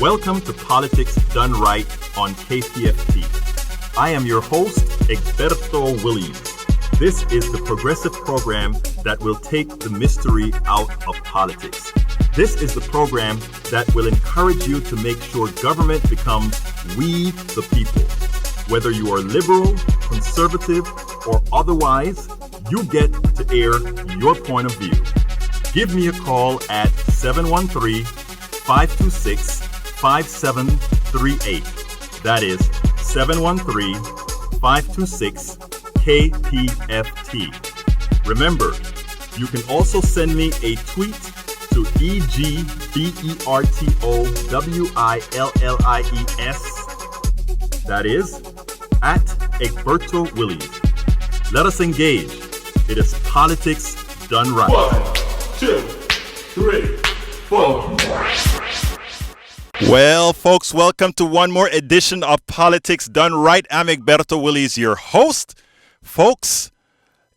Welcome to Politics Done Right on KPFT. I am your host, Egberto Willies. This is the progressive program that will take the mystery out of politics. This is the program that will encourage you to make sure government becomes we the people. Whether you are liberal, conservative, or otherwise, you get to air your point of view. Give me a call at 713-526-5738. That is 713-526-KPFT. Remember, you can also send me a tweet to EGBERTOWILLIES. That is at Egberto Willies. Let us engage. It is politics done right. 1, 2, 3, 4. Well, folks, welcome to one more edition of Politics Done Right. I'm Egberto Willies, your host. Folks,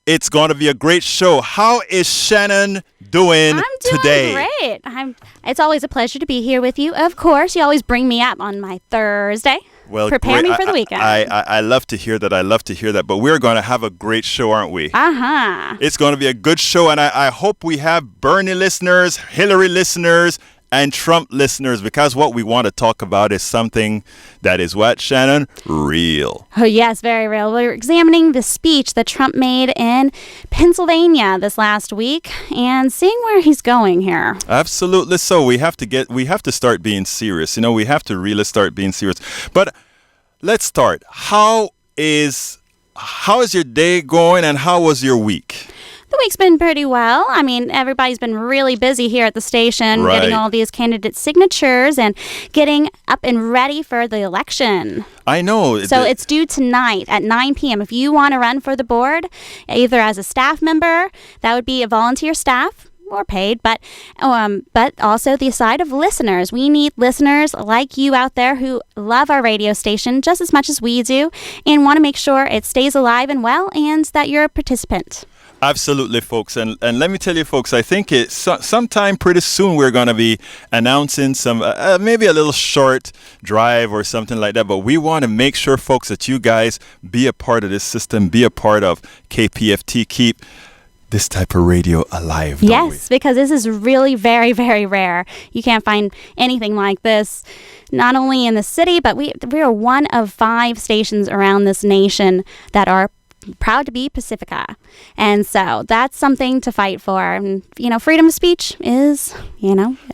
it's going to be a great show. How is Shannon doing today? I'm doing great. It's always a pleasure to be here with you. Of course, you always bring me up on my Thursday. Well, prepare great. me for the weekend. I love to hear that. But we're going to have a great show, aren't we? Uh-huh. It's going to be a good show, and I hope we have Bernie listeners, Hillary listeners, and Trump listeners, because what we want to talk about is something that is what, Shannon? Real. Oh, yes, very real. We're examining the speech that Trump made in Pennsylvania this last week and seeing where he's going here. Absolutely. So we have to start being serious. We have to really start being serious. But let's start. How is your day going, and how was your week? The week's been pretty well. I mean, everybody's been really busy here at the station, right, getting all these candidate signatures and getting up and ready for the election. I know. So it's due tonight at 9 p.m. If you want to run for the board, either as a staff member, that would be a volunteer staff, or paid, but also the side of listeners. We need listeners like you out there who love our radio station just as much as we do and want to make sure it stays alive and well and that you're a participant. Absolutely, folks. And let me tell you, folks, I think sometime pretty soon we're going to be announcing some, maybe a little short drive or something like that. But we want to make sure, folks, that you guys be a part of this system, be a part of KPFT, keep this type of radio alive, don't we? Because this is really very, very rare. You can't find anything like this, not only in the city, but we are one of 5 stations around this nation that are proud to be Pacifica. And so that's something to fight for. And, freedom of speech is,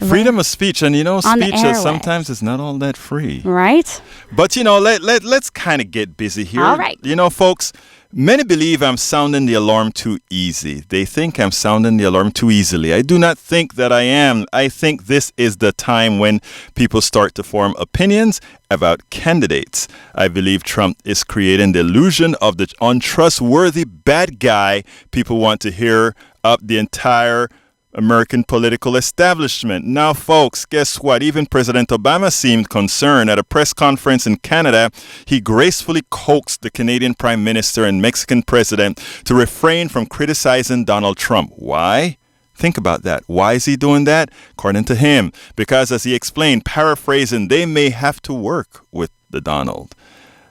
freedom of speech. And, speech sometimes is not all that free. Right. But, let's kind of get busy here. All right. Folks, many believe I'm sounding the alarm too easy. They think I'm sounding the alarm too easily. I do not think that I am. I think this is the time when people start to form opinions about candidates. I believe Trump is creating the illusion of the untrustworthy bad guy people want to hear up the entire American political establishment. Now, folks, guess what? Even President Obama seemed concerned. At a press conference in Canada, he gracefully coaxed the Canadian Prime Minister and Mexican President to refrain from criticizing Donald Trump. Why? Think about that. Why is he doing that? According to him, because as he explained, paraphrasing, they may have to work with the Donald.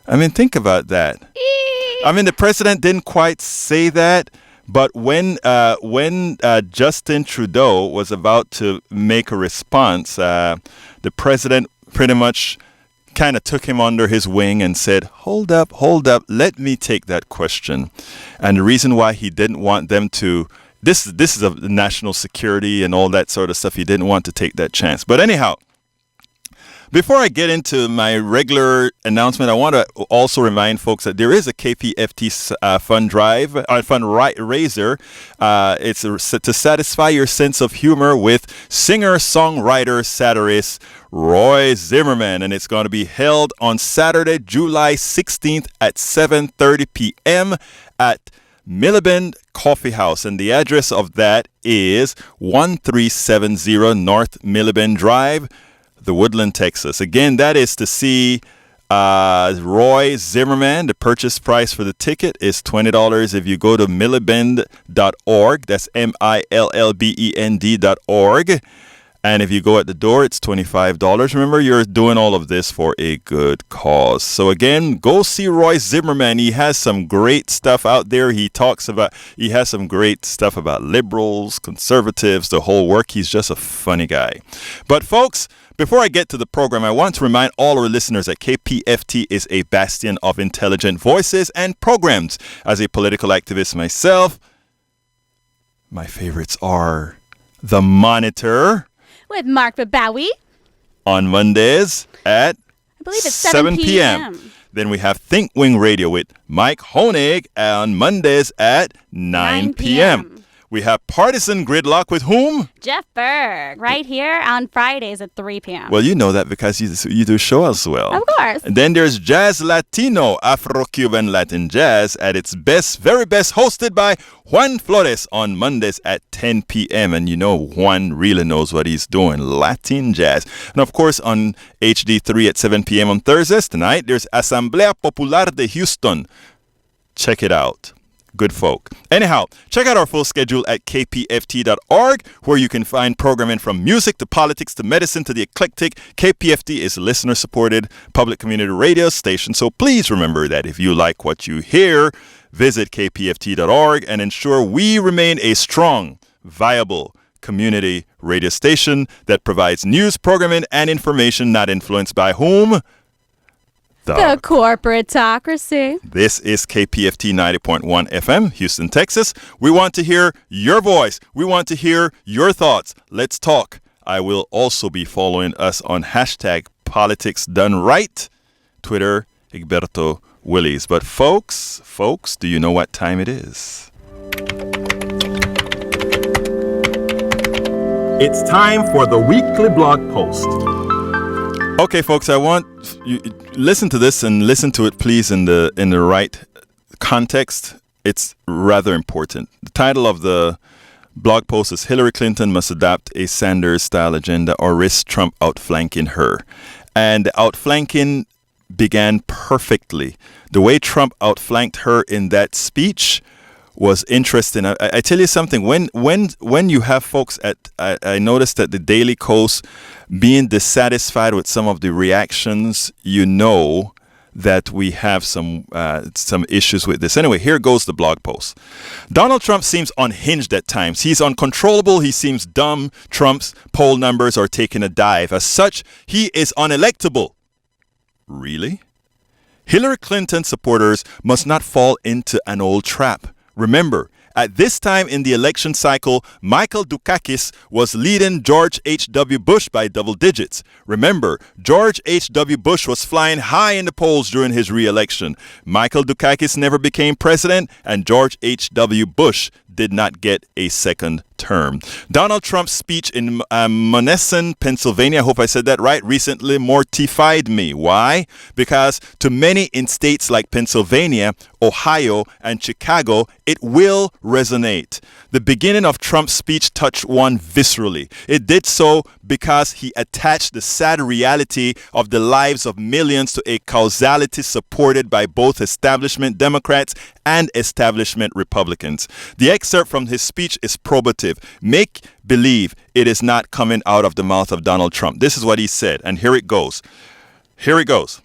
I mean, think about that. I mean, the president didn't quite say that. But when Justin Trudeau was about to make a response, the president pretty much kind of took him under his wing and said, hold up, let me take that question. And the reason why he didn't want them to, this is of national security and all that sort of stuff, he didn't want to take that chance. But anyhow, before I get into my regular announcement, I want to also remind folks that there is a KPFT fundraiser. It's to satisfy your sense of humor with singer-songwriter satirist Roy Zimmerman, and it's going to be held on Saturday, July 16th at 7:30 p.m. at Milliband Coffee House, and the address of that is 1370 North Milliband Drive, The Woodland, Texas. Again, that is to see Roy Zimmerman. The purchase price for the ticket is $20 if you go to millibend.org. That's millbend.org. And if you go at the door, it's $25. Remember, you're doing all of this for a good cause. So again, go see Roy Zimmerman. He has some great stuff out there. He has some great stuff about liberals, conservatives, the whole work. He's just a funny guy. But folks, before I get to the program, I want to remind all our listeners that KPFT is a bastion of intelligent voices and programs. As a political activist myself, my favorites are The Monitor with Mark Babowie on Mondays at I believe it's 7 p.m. Then we have Think Wing Radio with Mike Honig on Mondays at 9 p.m. We have Partisan Gridlock with whom? Jeff Berg, right here on Fridays at 3 p.m. Well, you know that because you do show as well. Of course. And then there's Jazz Latino, Afro-Cuban Latin Jazz at its best, very best, hosted by Juan Flores on Mondays at 10 p.m. And you know Juan really knows what he's doing, Latin Jazz. And of course on HD3 at 7 p.m. on Thursdays tonight, there's Asamblea Popular de Houston. Check it out. Good folk. Anyhow, check out our full schedule at kpft.org, where you can find programming from music to politics to medicine to the eclectic. KPFT is a listener-supported public community radio station, so please remember that if you like what you hear, visit kpft.org and ensure we remain a strong, viable community radio station that provides news, programming, and information not influenced by whom? The corporatocracy. This is KPFT 90.1 FM, Houston, Texas. We want to hear your voice. We want to hear your thoughts. Let's talk. I will also be following us on hashtag Politics Done Right, Twitter, Egberto Willies. But folks, do you know what time it is? It's time for the weekly blog post. Okay, folks, I want you listen to this and listen to it, please, in the right context. It's rather important. The title of the blog post is Hillary Clinton Must Adopt a Sanders-Style Agenda or Risk Trump Outflanking Her. And the outflanking began perfectly. The way Trump outflanked her in that speech was interesting. I tell you something. When you have folks I noticed at the Daily Kos being dissatisfied with some of the reactions, you know that we have some issues with this. Anyway, here goes the blog post. Donald Trump seems unhinged at times. He's uncontrollable. He seems dumb. Trump's poll numbers are taking a dive. As such, he is unelectable. Really? Hillary Clinton supporters must not fall into an old trap. Remember, at this time in the election cycle, Michael Dukakis was leading George H.W. Bush by double digits. Remember, George H.W. Bush was flying high in the polls during his re-election. Michael Dukakis never became president, and George H.W. Bush did not get a second term. Donald Trump's speech in Monessen, Pennsylvania, I hope I said that right, recently mortified me. Why? Because to many in states like Pennsylvania, Ohio, and Chicago, it will resonate. The beginning of Trump's speech touched one viscerally. It did so because he attached the sad reality of the lives of millions to a causality supported by both establishment Democrats and establishment Republicans. The excerpt from his speech is probative. Make believe it is not coming out of the mouth of Donald Trump. This is what he said, and here it goes. Here it goes.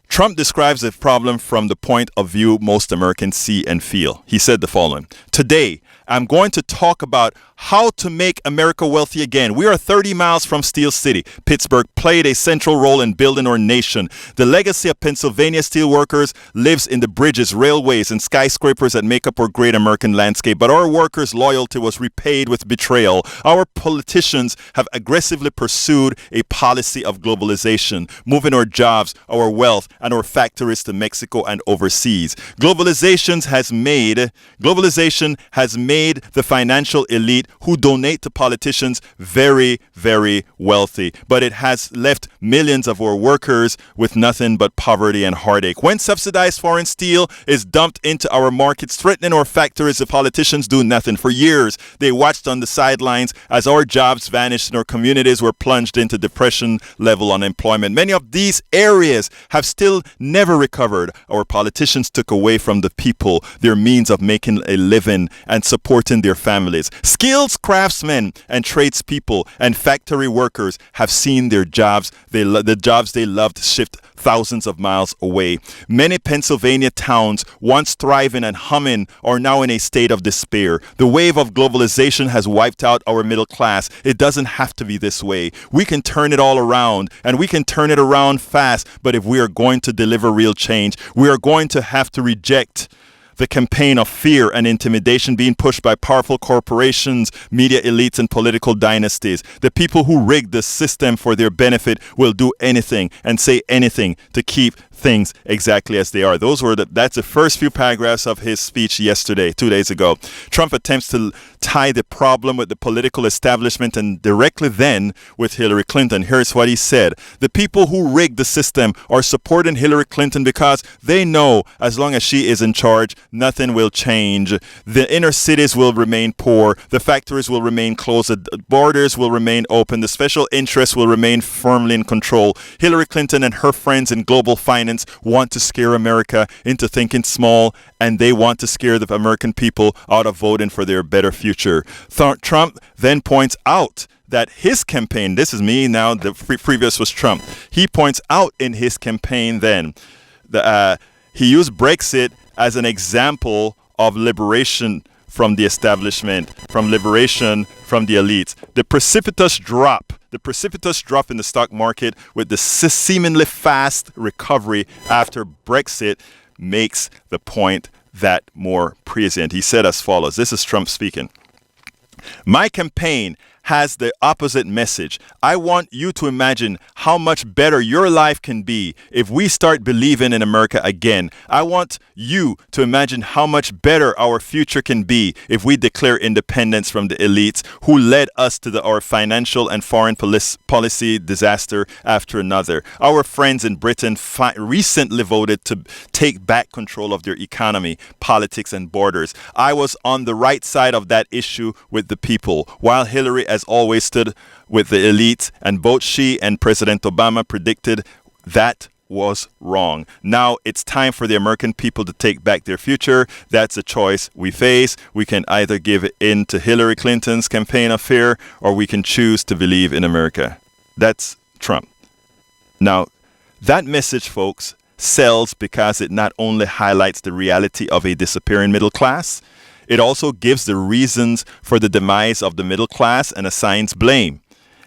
Trump describes the problem from the point of view most Americans see and feel. He said the following: Today, I'm going to talk about how to make America wealthy again. We are 30 miles from Steel City. Pittsburgh played a central role in building our nation. The legacy of Pennsylvania steelworkers lives in the bridges, railways, and skyscrapers that make up our great American landscape. But our workers' loyalty was repaid with betrayal. Our politicians have aggressively pursued a policy of globalization, moving our jobs, our wealth, and our factories to Mexico and overseas. Globalization has made the financial elite who donate to politicians very, very wealthy. But it has left millions of our workers with nothing but poverty and heartache. When subsidized foreign steel is dumped into our markets, threatening our factories, the politicians do nothing. For years, they watched on the sidelines as our jobs vanished and our communities were plunged into depression-level unemployment. Many of these areas have still still never recovered. Our politicians took away from the people their means of making a living and supporting their families. Skilled craftsmen and tradespeople and factory workers have seen their jobs, the jobs they loved, shift thousands of miles away. Many Pennsylvania towns, once thriving and humming, are now in a state of despair. The wave of globalization has wiped out our middle class. It doesn't have to be this way. We can turn it all around, and we can turn it around fast. But if we are going to deliver real change, we are going to have to reject the campaign of fear and intimidation being pushed by powerful corporations, media elites, and political dynasties. The people who rig the system for their benefit will do anything and say anything to keep things exactly as they are. That's the first few paragraphs of his speech yesterday, 2 days ago. Trump attempts to tie the problem with the political establishment and directly then with Hillary Clinton. Here's what he said. The people who rigged the system are supporting Hillary Clinton because they know as long as she is in charge, nothing will change. The inner cities will remain poor. The factories will remain closed. The borders will remain open. The special interests will remain firmly in control. Hillary Clinton and her friends in global finance want to scare America into thinking small, and they want to scare the American people out of voting for their better future. Trump then points out that his campaign, this is me now, the previous was Trump. He points out in his campaign then, he used Brexit as an example of liberation from the establishment, from liberation from the elites. The precipitous drop in the stock market with the seemingly fast recovery after Brexit makes the point that more prescient. He said as follows. This is Trump speaking. My campaign has the opposite message. I want you to imagine how much better your life can be if we start believing in America again. I want you to imagine how much better our future can be if we declare independence from the elites who led us to our financial and foreign policy disaster after another. Our friends in Britain recently voted to take back control of their economy, politics, and borders. I was on the right side of that issue with the people, while Hillary, as always, stood with the elites, and both she and President Obama predicted that was wrong. Now it's time for the American people to take back their future. That's a choice we face. We can either give in to Hillary Clinton's campaign of fear, or we can choose to believe in America. That's Trump. Now, that message, folks, sells because it not only highlights the reality of a disappearing middle class, it also gives the reasons for the demise of the middle class and assigns blame.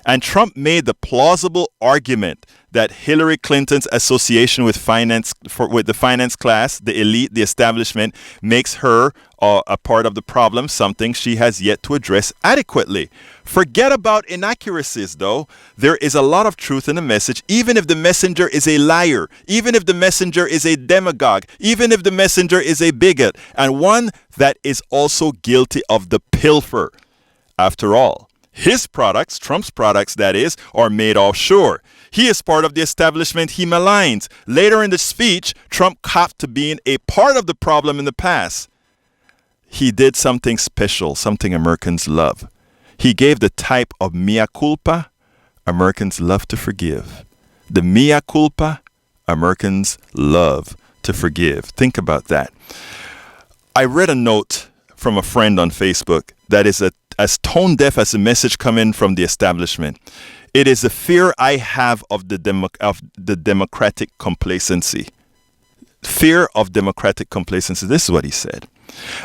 And Trump made the plausible argument that Hillary Clinton's association with the finance class, the elite, the establishment, makes her a part of the problem, something she has yet to address adequately. Forget about inaccuracies, though. There is a lot of truth in the message, even if the messenger is a liar, even if the messenger is a demagogue, even if the messenger is a bigot, and one that is also guilty of the pilfer. After all, his products, Trump's products that is, are made offshore. He is part of the establishment he maligns. Later in the speech, Trump copped to being a part of the problem in the past. He did something special, something Americans love. He gave the type of mea culpa Americans love to forgive. The mea culpa Americans love to forgive. Think about that. I read a note from a friend on Facebook that is as tone deaf as a message coming from the establishment. It is the fear I have of the democratic complacency. Fear of democratic complacency. This is what he said.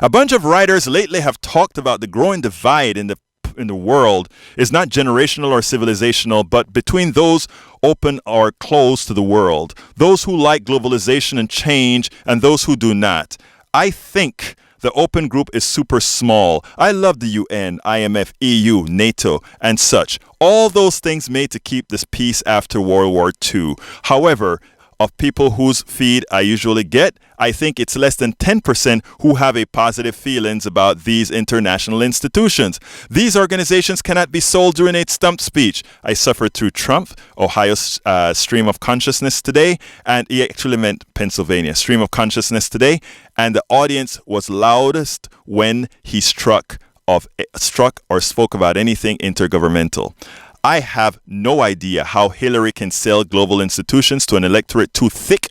A bunch of writers lately have talked about the growing divide in the world is not generational or civilizational, but between those open or closed to the world, those who like globalization and change, and those who do not. I think the open group is super small. I love the UN, IMF, EU, NATO, and such. All those things made to keep this peace after World War II. However, of people whose feed I usually get, I think it's less than 10% who have a positive feelings about these international institutions. These organizations cannot be sold during a stump speech. I suffered through Trump, Ohio's stream of consciousness today, and he actually meant Pennsylvania, stream of consciousness today, and the audience was loudest when he struck or spoke about anything intergovernmental. I have no idea how Hillary can sell global institutions to an electorate too thick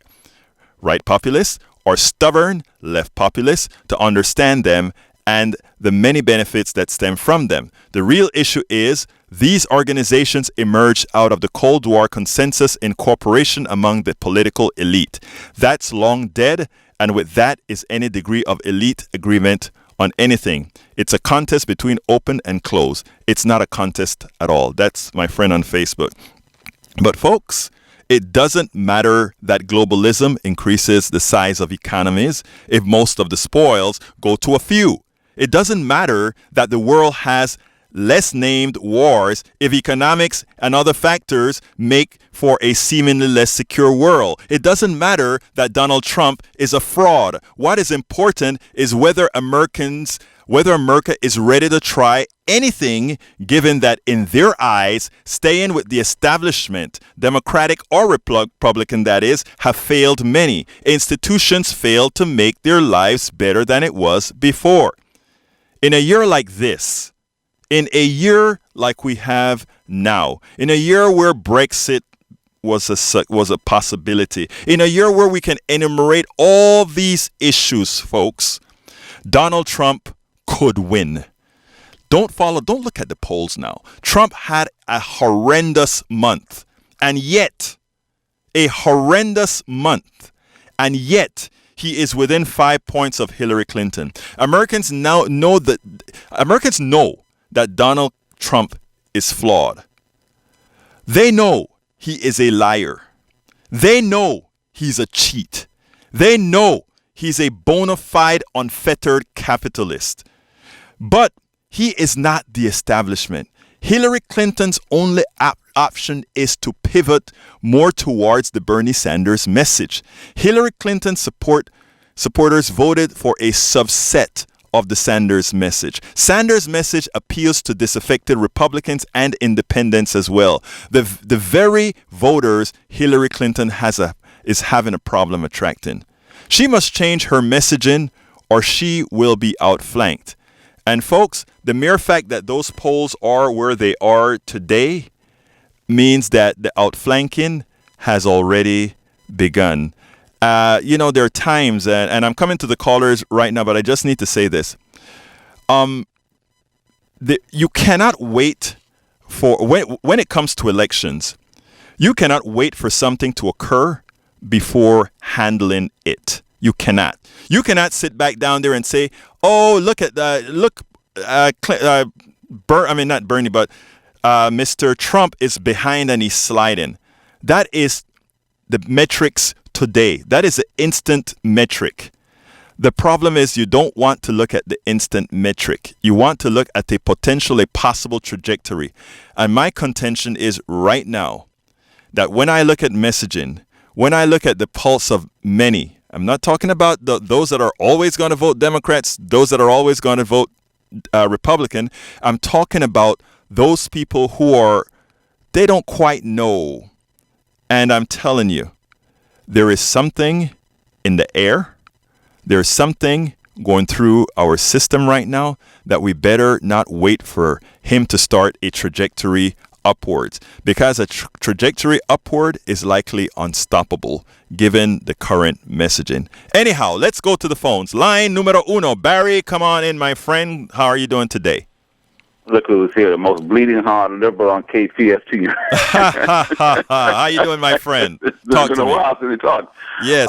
right populists, or stubborn left populists to understand them and the many benefits that stem from them. The real issue is these organizations emerged out of the Cold War consensus in cooperation among the political elite. That's long dead, and with that is any degree of elite agreement on anything. It's a contest between open and closed. It's not a contest at all. That's my friend on Facebook. But folks, it doesn't matter that globalism increases the size of economies if most of the spoils go to a few. It doesn't matter that the world has less named wars if economics and other factors make for a seemingly less secure world. It doesn't matter that Donald Trump is a fraud. What is important is whether America is ready to try anything, given that in their eyes, staying with the establishment, Democratic or Republican that is, have failed many. Institutions failed to make their lives better than it was before. In a year like this, in a year like we have now, in a year where Brexit was a possibility, in a year where we can enumerate all these issues, folks, Donald Trump could win. Don't look at the polls now. Trump had a horrendous month, and yet he is within 5 points of Hillary Clinton. Americans know that Donald Trump is flawed. They know he is a liar. They know he's a cheat. They know he's a bona fide, unfettered capitalist. But he is not the establishment. Hillary Clinton's only option is to pivot more towards the Bernie Sanders message. Hillary Clinton supporters voted for a subset of the Sanders message. Sanders' message appeals to disaffected Republicans and independents as well. The very voters Hillary Clinton is having a problem attracting. She must change her messaging or she will be outflanked. And folks, the mere fact that those polls are where they are today means that the outflanking has already begun. There are times, and I'm coming to the callers right now, but I just need to say this. You cannot wait for, when it comes to elections, you cannot wait for something to occur before handling it. You cannot. You cannot sit back down there and say, "Oh, look at that! Not Bernie, but Mr. Trump is behind and he's sliding." That is the metrics today. That is an instant metric. The problem is you don't want to look at the instant metric. You want to look at a possible trajectory. And my contention is right now that when I look at messaging, when I look at the pulse of many, I'm not talking about those that are always going to vote Democrats, those that are always going to vote Republican. I'm talking about those people they don't quite know. And I'm telling you, there is something in the air. There's something going through our system right now that we better not wait for him to start a trajectory upwards, because a trajectory upward is likely unstoppable given the current messaging. Anyhow, let's go to the phones. Line numero uno. Barry, come on in, my friend. How are you doing today? Look who's here, the most bleeding heart liberal on KPFT. How you doing, my friend? Talk to me. While since we talked. Yes.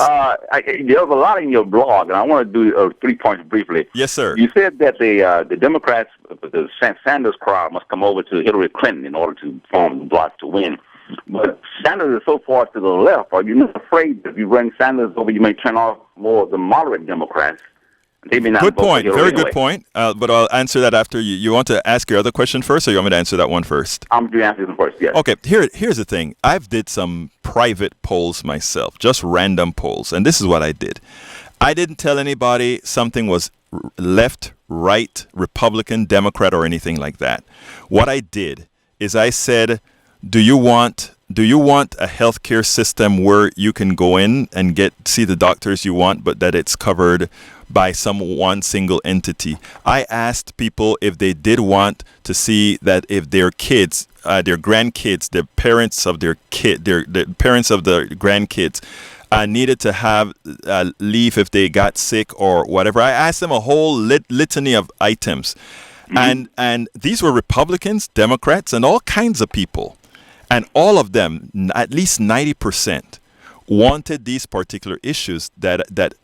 There's a lot in your blog, and I want to do 3 points briefly. Yes, sir. You said that the Democrats, the Sanders crowd, must come over to Hillary Clinton in order to form the bloc to win. But Sanders is so far to the left. Are you not afraid that if you run Sanders over, you may turn off more of the moderate Democrats? Good point. Very good point. But I'll answer that after you. You want to ask your other question first, or you want me to answer that one first? I'm going to answer this first, yes. Okay, here's the thing. I've did some private polls myself, just random polls. And this is what I did. I didn't tell anybody something was left, right, Republican, Democrat, or anything like that. What I did is I said, do you want a healthcare system where you can go in and see the doctors you want, but that it's covered by one single entity? I asked people if they did want to see that if their kids, their grandkids, the parents of their parents of the grandkids needed to have leave if they got sick or whatever. I asked them a whole litany of items. And these were Republicans, Democrats, and all kinds of people. And all of them, at least 90%, wanted these particular issues that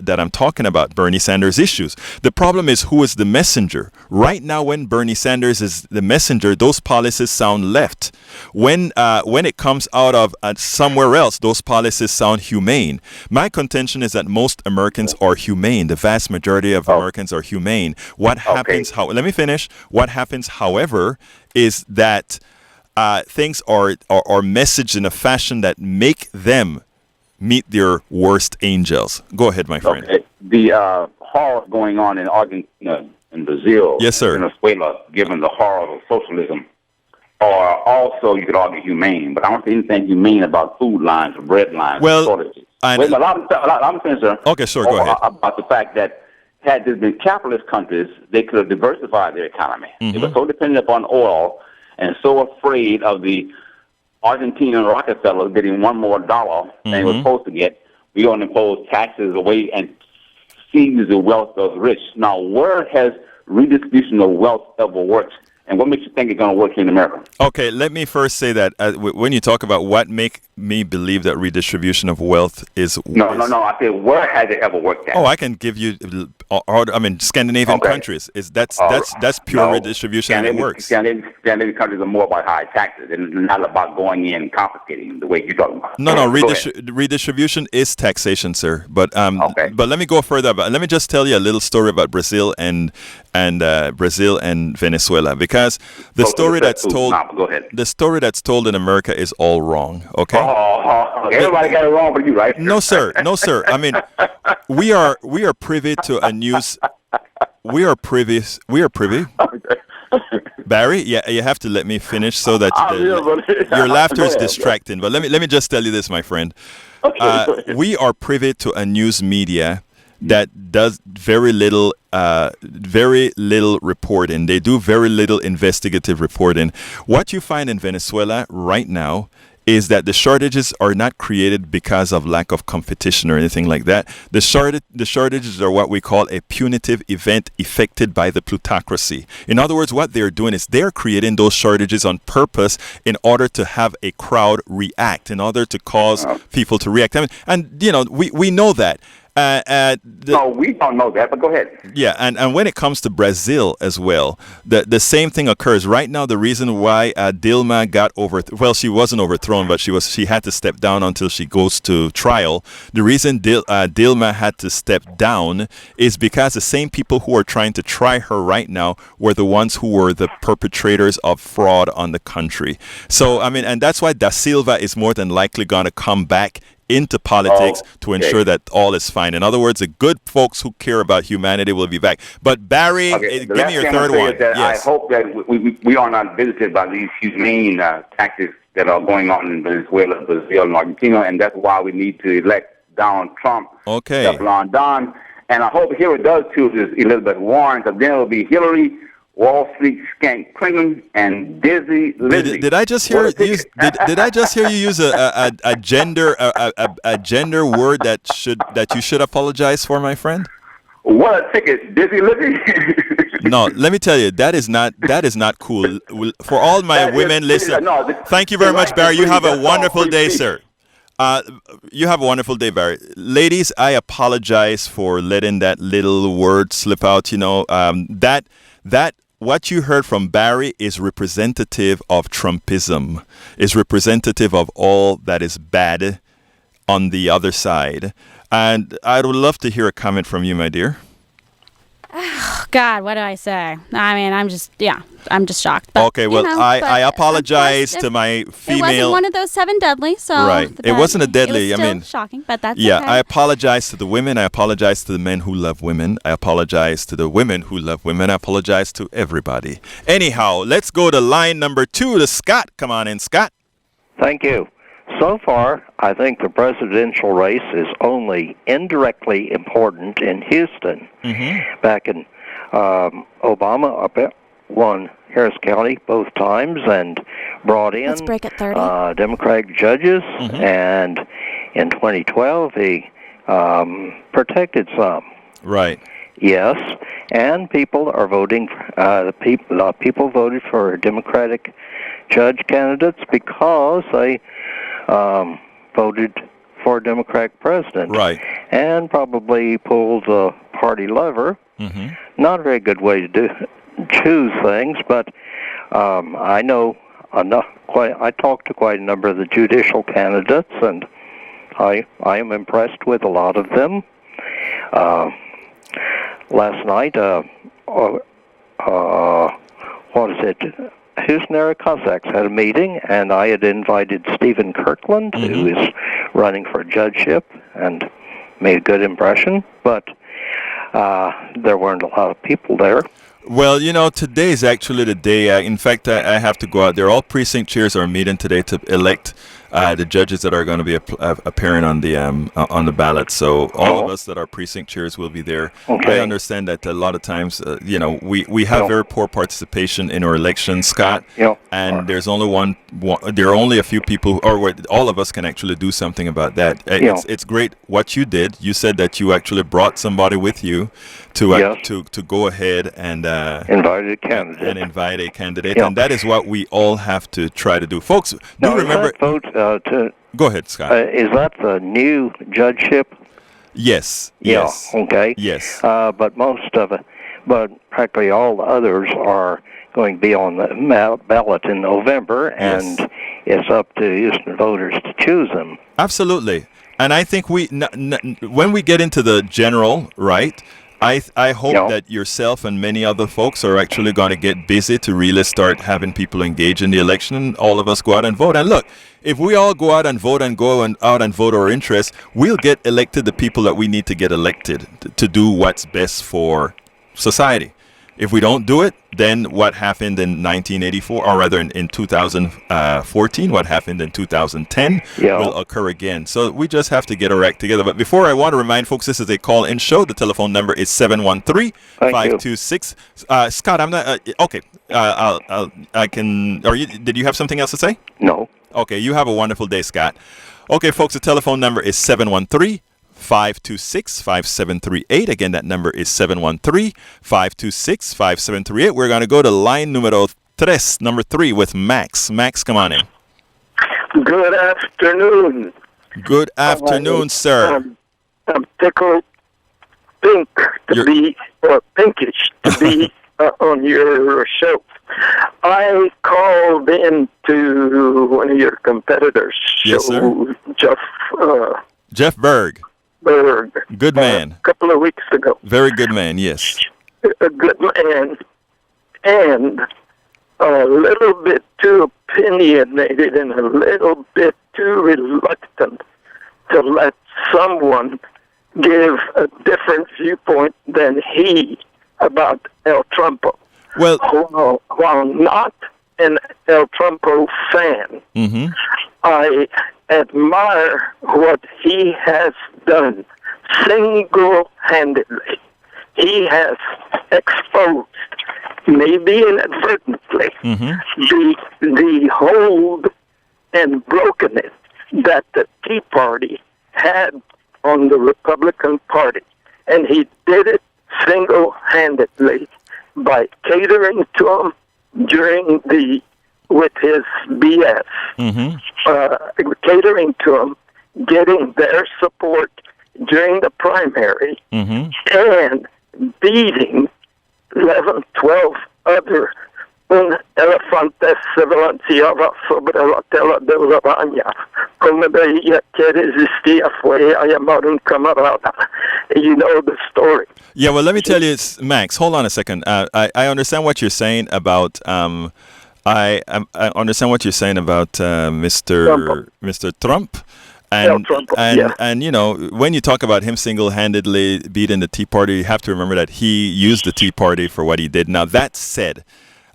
I'm talking about, Bernie Sanders issues. The problem is, who is the messenger? Right now, when Bernie Sanders is the messenger, those policies sound left. When it comes out of somewhere else, those policies sound humane. My contention is that most Americans are humane. The vast majority of Americans are humane. What happens, let me finish. What happens, however, is that things are messaged in a fashion that make them meet their worst angels. Go ahead, my friend. Okay. The horror going on in Argentina and Brazil, yes, sir, Venezuela, given the horror of socialism, are also, you could argue, humane. But I don't see anything humane about food lines or bread lines. Well, shortages. A lot of things, sir. Okay, sure, go ahead. About the fact that had there been capitalist countries, they could have diversified their economy. They were so dependent upon oil and so afraid of the Argentinian Rockefellers getting one more dollar than they were supposed to get. We're going to impose taxes away and seize the wealth of the rich. Now, where has redistribution of wealth ever worked? And what makes you think it's going to work here in America? Okay, let me first say that when you talk about what make me believe that redistribution of wealth is... No. I said, where has it ever worked at? Oh, I can give you... Scandinavian countries. That's pure redistribution and it works. Scandinavian countries are more about high taxes and not about going in and confiscating the way you're talking about. No, redistribution is taxation, sir. But let me go further. Let me just tell you a little story about Brazil and Venezuela, because the story that's told in America is all wrong. Okay. Everybody got it wrong, but you right. No, sir. I mean, we are privy to a news. We are privy. Barry, yeah, you have to let me finish so that your laughter is distracting. But let me just tell you this, my friend. We are privy to a news media that does very little reporting. They do very little investigative reporting. What you find in Venezuela right now is that the shortages are not created because of lack of competition or anything like that. The shortages are what we call a punitive event effected by the plutocracy. In other words, what they're doing is they're creating those shortages on purpose in order to have a crowd react, in order to cause people to react. We know that. No, we don't know that, but go ahead. Yeah, and when it comes to Brazil as well, the same thing occurs. Right now, the reason why Dilma got she wasn't overthrown, but she had to step down until she goes to trial. The reason Dilma had to step down is because the same people who are trying to try her right now were the ones who were the perpetrators of fraud on the country. So, and that's why Da Silva is more than likely going to come back into politics to ensure that all is fine. In other words, the good folks who care about humanity will be back. But Barry, give me your third one. Yes. I hope that we are not visited by these humane tactics that are going on in Venezuela, Brazil, and Argentina, and that's why we need to elect Donald Trump, Teflon Don. And I hope Hillary does choose Elizabeth Warren, because then it will be Hillary, Wall Street skank Clinton, and Dizzy Lizzy. Did I just hear you use a gender word that you should apologize for, my friend? What a ticket, Dizzy Lizzy. No, let me tell you, that is not cool. For all my women, listen. Thank you very much, Barry. You have a wonderful day, sir. You have a wonderful day, Barry. Ladies, I apologize for letting that little word slip out. That what you heard from Barry is representative of Trumpism, is representative of all that is bad on the other side. And I would love to hear a comment from you, my dear. Oh, God, what do I say? I'm just shocked. But, okay, well, I apologize to my female. It wasn't one of those 7 deadly, so. Right. It wasn't a deadly. It was still shocking, but that's yeah, okay. I apologize to the women. I apologize to the men who love women. I apologize to the women who love women. I apologize to everybody. Anyhow, let's go to line number 2 to Scott. Come on in, Scott. Thank you. So far, I think the presidential race is only indirectly important in Houston. Mm-hmm. Back in Obama won Harris County both times and brought in Let's break at 30. Democratic judges, mm-hmm. and In 2012, he protected some. Right. Yes, and people are voting. People voted for Democratic judge candidates because they voted for a Democratic president. Right. And probably pulled the party lever. Mm-hmm. Not a very good way to choose things, but I know enough. I talked to quite a number of the judicial candidates, and I am impressed with a lot of them. Last night, what is it? Husner Cossacks had a meeting, and I had invited Stephen Kirkland, who is running for judgeship, and made a good impression, but there weren't a lot of people there. Well, today is actually the day. In fact, I have to go out there. All precinct chairs are meeting today to elect the judges that are going to be appearing on the ballot. So all of us that are precinct chairs will be there. Okay. I understand that a lot of times, we have very poor participation in our elections, Scott. And there's only there are only a few people, or all of us can actually do something about that. It's great what you did. You said that you actually brought somebody with you to go ahead and invite a candidate, and that is what we all have to try to do, folks. Now, remember. Go ahead, Scott. Is that the new judgeship? Yes. Yeah. Yes. Okay. Yes. But practically all the others are going to be on the ballot in November, and it's up to Houston voters to choose them. Absolutely. And I think when we get into the general, right, I hope that yourself and many other folks are actually going to get busy to really start having people engage in the election, and all of us go out and vote. And look, if we all go out and vote and out and vote our interests, we'll get elected the people that we need to get elected to do what's best for society. If we don't do it, then what happened in 1984, or rather in 2014, what happened in 2010 will occur again. So we just have to get our act together. But before, I want to remind folks, this is a call-in show. The telephone number is 713-526. Scott, I'm not okay. I can. Did you have something else to say? No. Okay, you have a wonderful day, Scott. Okay, folks, the telephone number is 713-526-5738. Again, that number is 713-526-5738. We're going to go to line numero 3, with Max. Max, come on in. Good afternoon. Good afternoon, sir. I'm tickled pinkish to be on your show. I called in to one of your competitors' show, yes, sir. Jeff Berg. Good man. A couple of weeks ago. Very good man, yes. A good man, and a little bit too opinionated and a little bit too reluctant to let someone give a different viewpoint than he about El Trumpo. Well, while not an El Trumpo fan, I admire what he has done single-handedly. He has exposed, maybe inadvertently, the hold and brokenness that the Tea Party had on the Republican Party. And he did it single-handedly by catering to them with his BS, catering to them, getting their support during the primary, and beating 11, 12 other un elefante se balanceaba sobre la tela de la baña. Como veía que resistía fue a llamar un camarada. You know the story. Yeah, well, let me tell you, Max, hold on a second. I understand what you're saying about I understand what you're saying about Mr. Trump. And when you talk about him single-handedly beating the Tea Party, you have to remember that he used the Tea Party for what he did. Now, that said,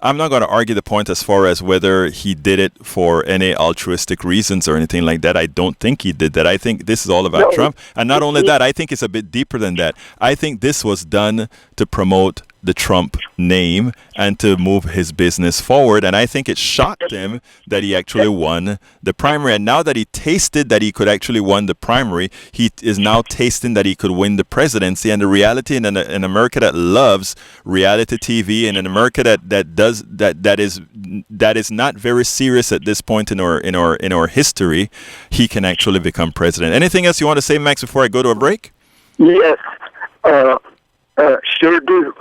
I'm not going to argue the point as far as whether he did it for any altruistic reasons or anything like that. I don't think he did that. I think this is all about Trump. And not only that, I think it's a bit deeper than that. I think this was done to promote the Trump name and to move his business forward. And I think it shocked him that he actually won the primary. And now that he tasted that he could actually win the primary, he is now tasting that he could win the presidency. And the reality in America that loves reality TV, and in America that is not very serious at this point in our history, he can actually become president. Anything else you want to say, Max, before I go to a break? Yes, sure do.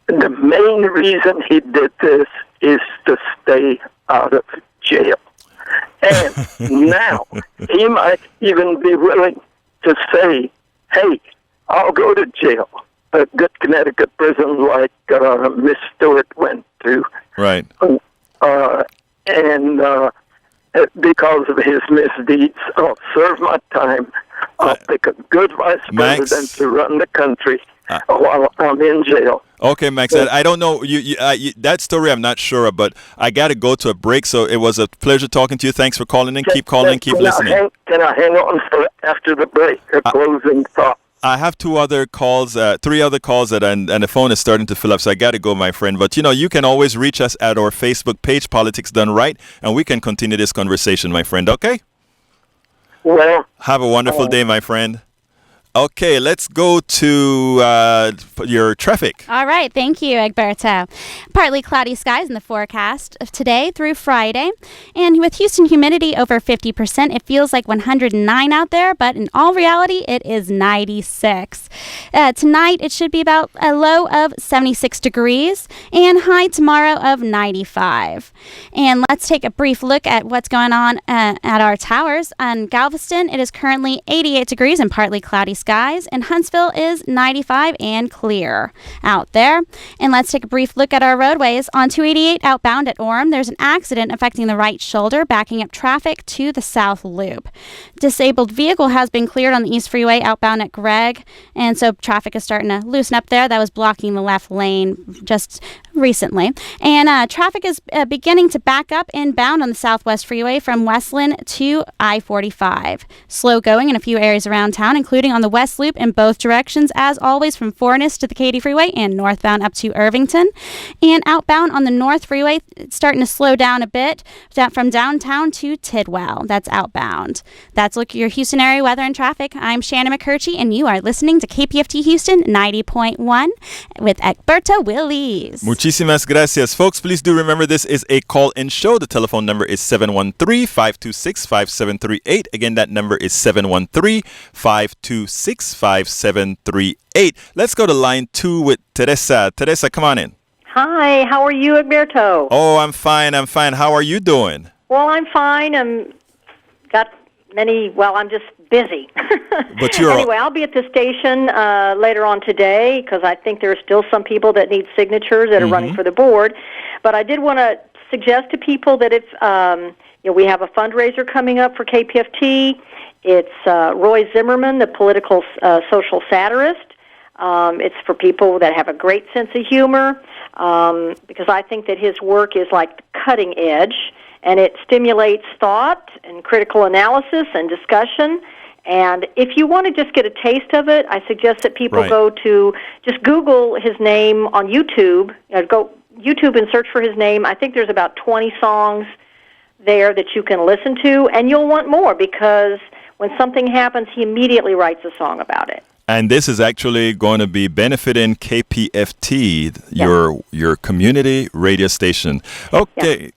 The main reason he did this is to stay out of jail. And now he might even be willing to say, hey, I'll go to jail. A good Connecticut prison like Miss Stewart went to. Right. And because of his misdeeds, I'll serve my time. I'll pick a good vice president to run the country while I'm in jail. Okay, Max, I don't know. That story I'm not sure of, but I got to go to a break, so it was a pleasure talking to you. Thanks for calling in. Keep calling, keep listening. Can I hang on for after the break, a closing thought? I have three other calls, and the phone is starting to fill up, so I got to go, my friend. But, you can always reach us at our Facebook page, Politics Done Right, and we can continue this conversation, my friend, okay? Well, have a wonderful day, my friend. Okay, let's go to your traffic. All right, thank you, Egberto. Partly cloudy skies in the forecast of today through Friday. And with Houston humidity over 50%, it feels like 109 out there, but in all reality, it is 96. Tonight, it should be about a low of 76 degrees and high tomorrow of 95. And let's take a brief look at what's going on at our towers. On Galveston, it is currently 88 degrees and partly cloudy skies. And Huntsville is 95 and clear out there. And let's take a brief look at our roadways. On 288 outbound at Orem, there's an accident affecting the right shoulder, backing up traffic to the south loop. Disabled vehicle has been cleared on the East Freeway outbound at Gregg, and so traffic is starting to loosen up there. That was blocking the left lane just recently. And traffic is beginning to back up inbound on the Southwest Freeway from Westland to I-45. Slow going in a few areas around town, including on the West Loop in both directions, as always, from Forness to the Katy Freeway and northbound up to Irvington. And outbound on the North Freeway, it's starting to slow down a bit from downtown to Tidwell. That's outbound. That's look at your Houston area weather and traffic. I'm Shannon McCurchie, and you are listening to KPFT Houston 90.1 with Egberto Willies. Muchísimas gracias. Folks, please do remember this is a call-in show. The telephone number is 713-526-5738. Again, that number is 713-526-5738. Let's go to line 2 with Teresa. Teresa, come on in. Hi, how are you, Egberto? Oh, I'm fine. How are you doing? Well, I'm fine. I'm just busy. But you're anyway, I'll be at the station later on today because I think there are still some people that need signatures that are running for the board. But I did want to suggest to people that if we have a fundraiser coming up for KPFT. It's Roy Zimmerman, the political social satirist. It's for people that have a great sense of humor because I think that his work is like cutting edge, and it stimulates thought and critical analysis and discussion. And if you want to just get a taste of it, I suggest that people go to just Google his name on YouTube. Go YouTube and search for his name. I think there's about 20 songs there that you can listen to, and you'll want more because when something happens, he immediately writes a song about it. And this is actually going to be benefiting KPFT, your community radio station. Okay,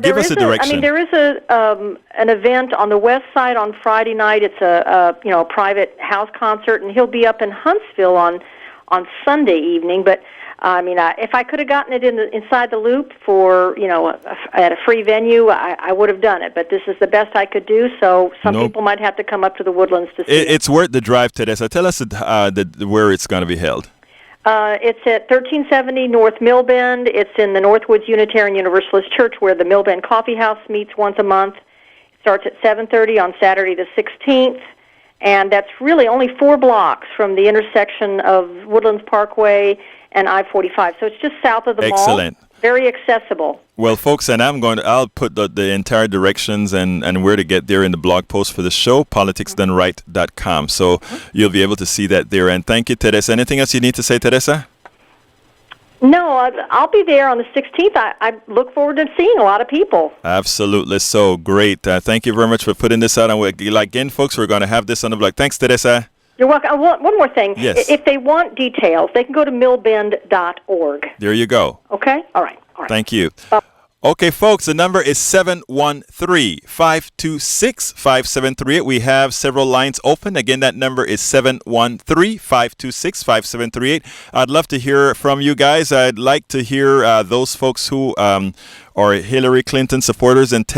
give us a direction. There is an event on the west side on Friday night. It's a private house concert, and he'll be up in Huntsville on Sunday evening. But if I could have gotten it inside the loop for at a free venue, I would have done it. But this is the best I could do. So some people might have to come up to the Woodlands to see it. It's worth the drive, Teresa. Tell us where it's going to be held. It's at 1370 North Millbend. It's in the Northwoods Unitarian Universalist Church, where the Millbend Coffee House meets once a month. It starts at 7:30 on Saturday the 16th. And that's really only 4 blocks from the intersection of Woodlands Parkway and I-45. So it's just south of the mall. Excellent. Very accessible. Well, folks, and I'll put the entire directions and where to get there in the blog post for the show, politicsdoneright.com. So you'll be able to see that there. And thank you, Teresa. Anything else you need to say, Teresa? No, I'll be there on the 16th. I look forward to seeing a lot of people. Absolutely. So great. Thank you very much for putting this out. And again, folks, we're going to have this on the blog. Thanks, Teresa. You're welcome. One more thing. Yes. If they want details, they can go to millbend.org. There you go. Okay? All right. Thank you. Okay, folks, the number is 713-526-5738. We have several lines open. Again, that number is 713-526-5738. I'd love to hear from you guys. I'd like to hear those folks who are Hillary Clinton supporters, and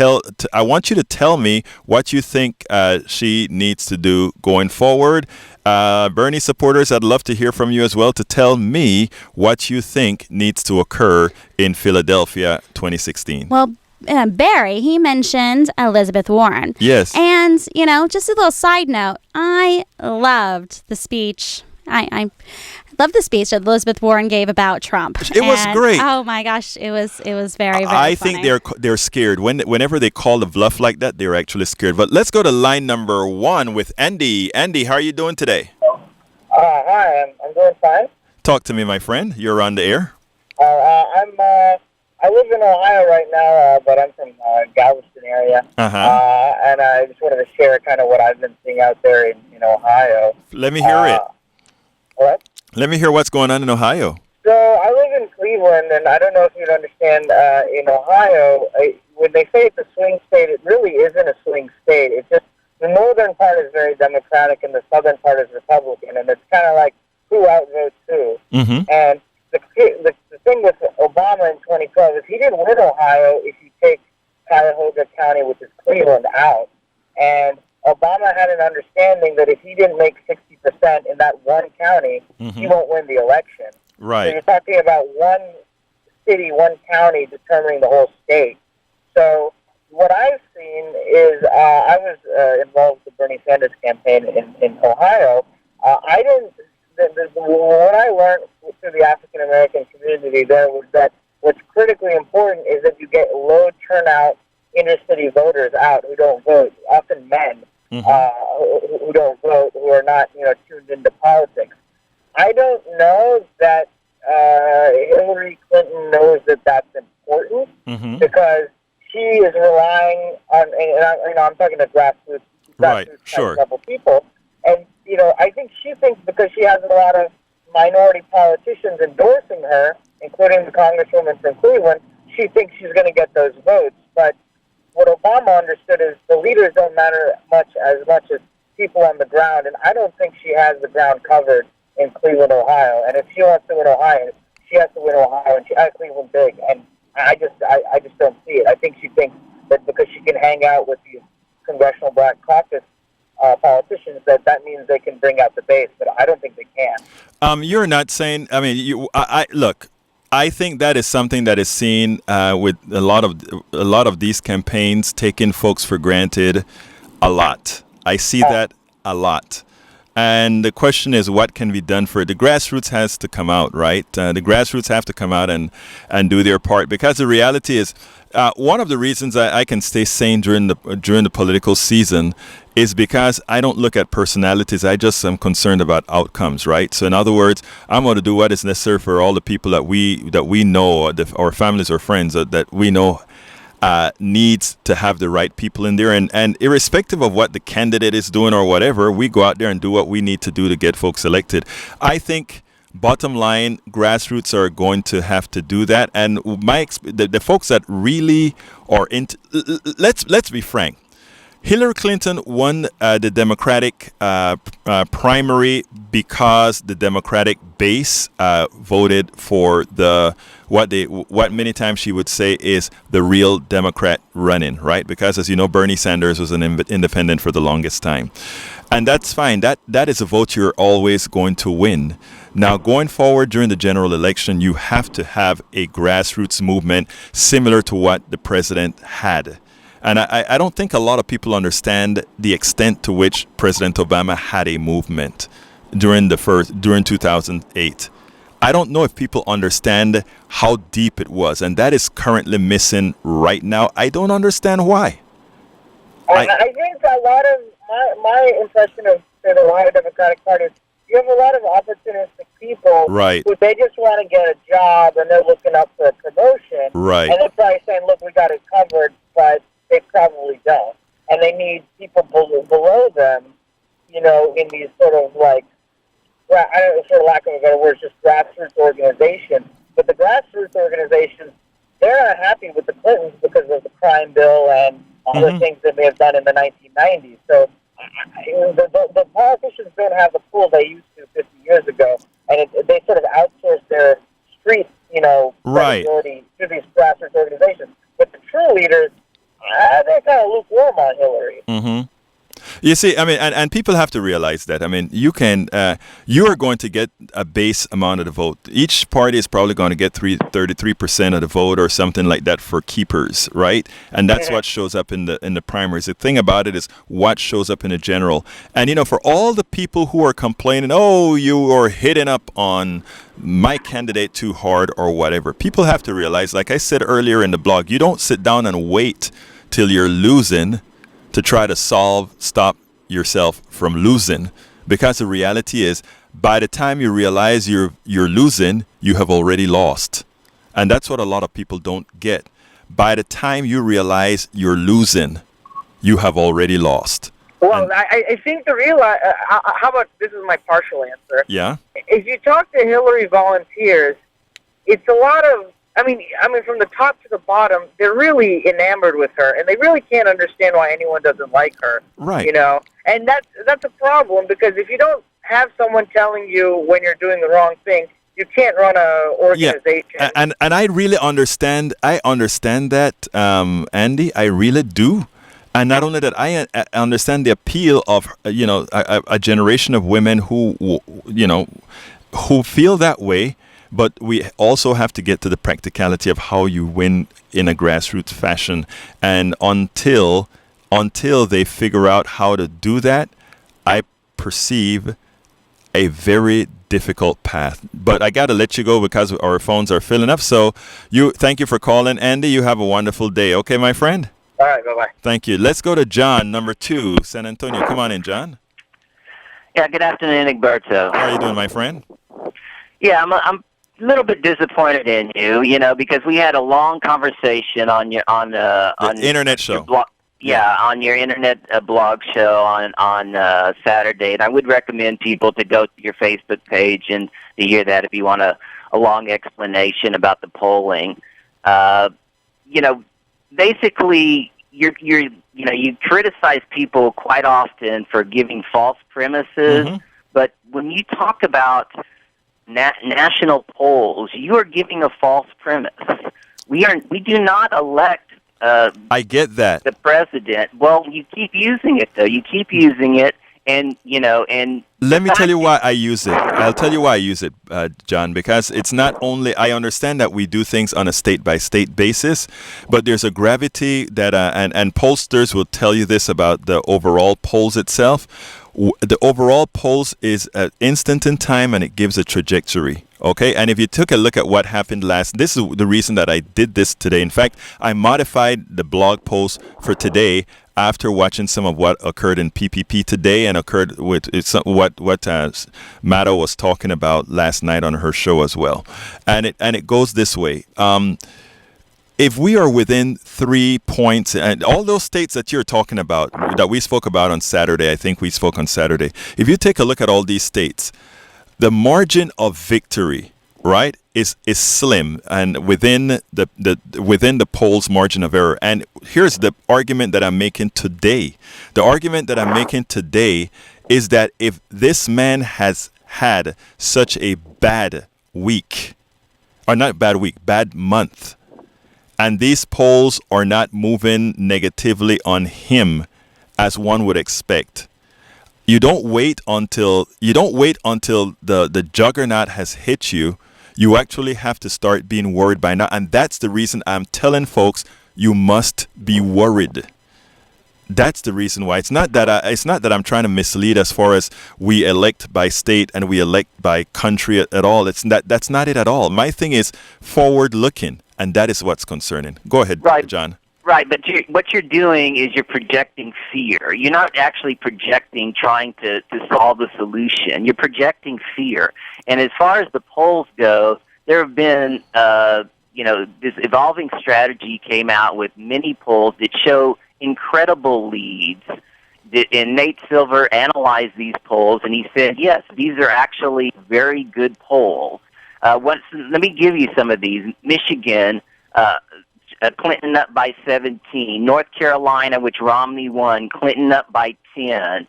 I want you to tell me what you think she needs to do going forward. Bernie supporters, I'd love to hear from you as well to tell me what you think needs to occur in Philadelphia 2016. Well, Barry, he mentioned Elizabeth Warren. Yes. And, just a little side note, I loved the speech. I love the speech that Elizabeth Warren gave about Trump. It was great. Oh my gosh, it was very, very I funny. think they're scared. Whenever they call the bluff like that, they're actually scared. But let's go to line number 1 with Andy. Andy, how are you doing today? Hi, I'm doing fine. Talk to me, my friend. You're on the air. I live in Ohio right now, but I'm from Galveston area. And I just wanted to share kind of what I've been seeing out there in Ohio. Let me hear it. What? Let me hear what's going on in Ohio. So I live in Cleveland, and I don't know if you'd understand, in Ohio, when they say it's a swing state, it really isn't a swing state. It's just the northern part is very Democratic, and the southern part is Republican, and it's kind of like who outvotes who. Mm-hmm. And the thing with Obama in 2012 is he didn't win Ohio if you take Cuyahoga County, which is Cleveland, out. And Obama had an understanding that if he didn't make 60% in that one county, he won't win the election. Right. So you're talking about one city, one county determining the whole state. So what I've seen is I was involved with the Bernie Sanders campaign in Ohio. What I learned through the African American community there was that what's critically important is that you get low turnout inner city voters out who don't vote, often men who don't vote, who are not tuned into politics. I don't know that Hillary Clinton knows that that's important because she is relying on, and I'm talking to grassroots Right, sure. level people, and I think she thinks because she has a lot of minority politicians endorsing her, including the congresswoman from Cleveland, she thinks she's going to get those votes. But what Obama understood is the leaders don't matter much as people on the ground, and I don't think she has the ground covered in Cleveland, Ohio. And if she wants to win Ohio, she has to win Ohio, and she has Cleveland big. And I just don't see it. I think she thinks that because she can hang out with these Congressional Black Caucus politicians, that means they can bring out the base, but I don't think they can. You're not saying. I mean, look. I think that is something that is seen with a lot of these campaigns taking folks for granted a lot. I see that a lot. And the question is, what can be done for it? The grassroots has to come out, right? The grassroots have to come out and do their part, because the reality is, one of the reasons I can stay sane during the political season is because I don't look at personalities. I just am concerned about outcomes, right? So in other words, I'm going to do what is necessary for all the people that we know, our families or friends that we know needs to have the right people in there. And irrespective of what the candidate is doing or whatever, we go out there and do what we need to do to get folks elected. I think bottom line, grassroots are going to have to do that. And the folks that really are into, let's be frank. Hillary Clinton won the Democratic primary because the Democratic base voted for what many times she would say is the real Democrat running, right? Because as you know, Bernie Sanders was an independent for the longest time. And that's fine. That is a vote you're always going to win. Now, going forward during the general election, you have to have a grassroots movement similar to what the president had. And I don't think a lot of people understand the extent to which President Obama had a movement during 2008. I don't know if people understand how deep it was, and that is currently missing right now. I don't understand why. I think a lot of my impression of say, the Ohio Democratic Party is you have a lot of opportunistic people who they just want to get a job and they're looking up for a promotion. Right. And they're probably saying, look, we got it covered, but they probably don't. And they need people below them, you know, in these sort of like, I don't know, for lack of a better word, just grassroots organizations. But the grassroots organizations, they're not happy with the Clintons because of the crime bill and other things that they have done in the 1990s. So the politicians don't have the pool they used to 50 years ago, and they sort of outsource their street, you know, credibility to these grassroots organizations. But the true leaders, they're kind of lukewarm on Hillary. Mm-hmm. You see, I mean, and people have to realize that. I mean, you are going to get a base amount of the vote. Each party is probably going to get 33% of the vote or something like that for keepers, right? And that's what shows up in the primaries. The thing about it is what shows up in the general. And, you know, for all the people who are complaining, oh, you are hitting up on my candidate too hard or whatever, people have to realize, like I said earlier in the blog, you don't sit down and wait till you're losing to try to stop yourself from losing, because the reality is by the time you realize you're losing, you have already lost. And that's what a lot of people don't get. By the time you realize you're losing, you have already lost. Well, I think the real how about this is my partial answer. Yeah. If you talk to Hillary volunteers, it's a lot of I mean, from the top to the bottom, they're really enamored with her, and they really can't understand why anyone doesn't like her. Right. You know, and that's a problem, because if you don't have someone telling you when you're doing the wrong thing, you can't run a organization. Yeah. And I really understand. I understand that, Andy. I really do. And not only that, I understand the appeal of a generation of women who feel that way. But we also have to get to the practicality of how you win in a grassroots fashion. And until they figure out how to do that, I perceive a very difficult path. But I got to let you go because our phones are filling up. So thank you for calling, Andy. You have a wonderful day. Okay, my friend? All right, bye-bye. Thank you. Let's go to John, number 2, San Antonio. Come on in, John. Yeah, good afternoon, Egberto. How are you doing, my friend? Yeah, I'm a little bit disappointed in you, because we had a long conversation on the internet show. On your internet blog show on Saturday, and I would recommend people to go to your Facebook page and to hear that if you want a long explanation about the polling. Basically, you criticize people quite often for giving false premises, but when you talk about national polls, you are giving a false premise. We do not elect I get that. the president. Well, you keep using it, though. You keep using it, and let me tell you why I use it. I'll tell you why I use it, John, because it's not only, I understand that we do things on a state-by-state basis, but there's a gravity that, and pollsters will tell you this about the overall polls itself. The overall polls is instant in time, and it gives a trajectory. Okay, and if you took a look at what happened this is the reason that I did this today. In fact, I modified the blog post for today after watching some of what occurred in PPP today and occurred with what Maddo was talking about last night on her show as well. And it goes this way. If we are within 3 points, and all those states that you're talking about, that we spoke about on Saturday, I think we spoke on Saturday, if you take a look at all these states, the margin of victory, right, is slim and within the polls margin of error. And here's the argument that I'm making today. The argument that I'm making today is that if this man has had such a bad week, or not bad week, bad month, and these polls are not moving negatively on him as one would expect, you don't wait until the juggernaut has hit you. You actually have to start being worried by now. And that's the reason I'm telling folks you must be worried. That's the reason why. It's not that I'm trying to mislead as far as we elect by state and we elect by country at all. That's not it at all. My thing is forward looking, and that is what's concerning. Go ahead, Right. John. Right, but what you're doing is you're projecting fear. You're not actually projecting trying to solve a solution. You're projecting fear. And as far as the polls go, there have been, this evolving strategy came out with many polls that show incredible leads. And Nate Silver analyzed these polls, and he said, yes, these are actually very good polls. Let me give you some of these. Michigan, Clinton up by 17. North Carolina, which Romney won, Clinton up by 10.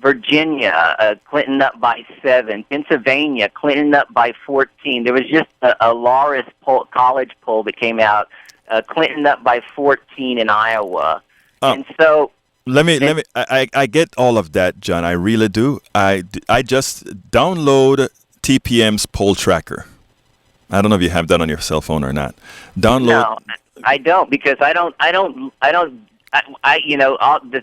Virginia, Clinton up by 7. Pennsylvania, Clinton up by 14. There was just a Loris college poll that came out, Clinton up by 14 in Iowa. And so I get all of that, John. I really do. I just download TPM's poll tracker. I don't know if you have that on your cell phone or not. Download. No, I don't, because